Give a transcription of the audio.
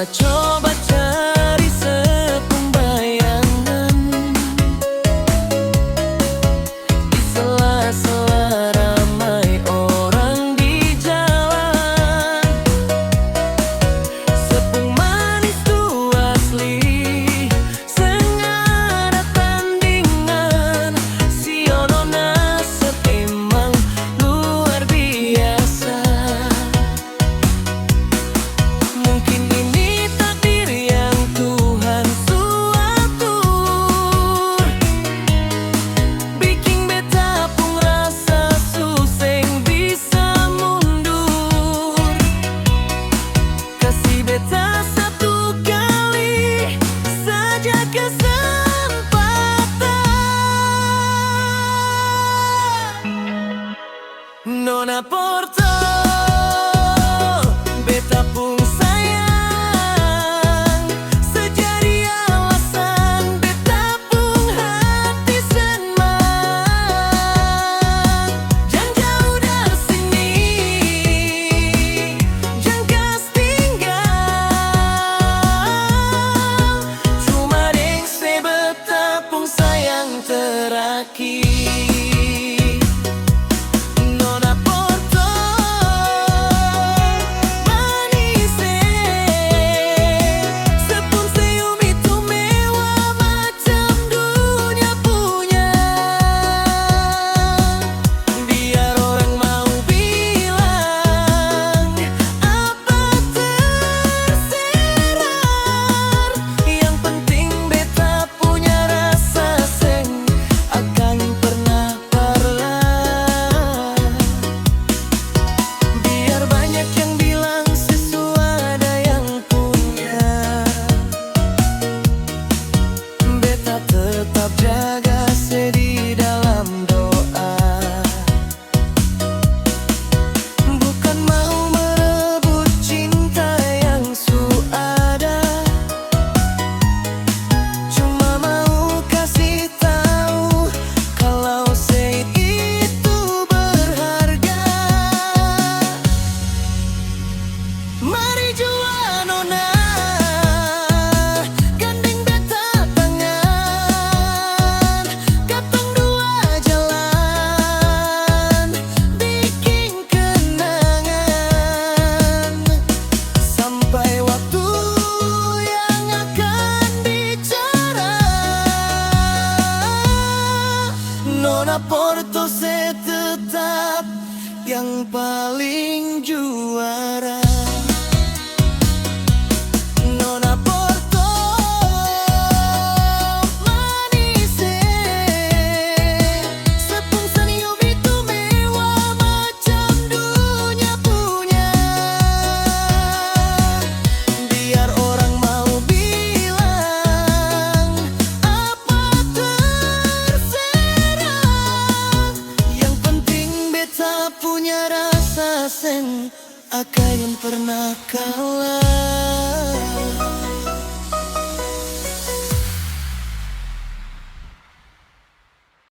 Beta coba cari sepung bayangan di sela-sela ramai orang di jalan. Sepung manis tu asli, sengada tandingan. Si Onona emang luar biasa. Mungkin ini takdir yang Tuhan suatur, bikin beta pun rasa suseng bisa mundur. Kasih beta satu kali saja kesempatan. Nona Porto, beta pun sayang, sejadi alasan beta pun hati senang. Jangan jauh dari sini, jangan kas tinggal. Cuma deng se beta pun sayang terakhir. Nona Porto, manis sepung senyum itu mewah macam dunia punya. Biar orang mau bilang apa terserah, yang penting beta punya rasa seng akan pernah parla. Biar banyak yang bilang sesuatu yang punya, beta tetap jaga sedih dalam doa. Bukan mau merebut cinta yang suada, cuma mau kasih tahu kalau say itu berharga. Mari jua Nona, gandeng beta tangan, katong dua jalan, bikin kenangan sampai waktu yang akan bicara. Nona Porto se tetap yang paling juara. Nona Porto, manis sepung senyum itu mewah macam dunia punya. Biar orang mau bilang apa terserah, yang penting beta punya rasa seng akan pernah kalah.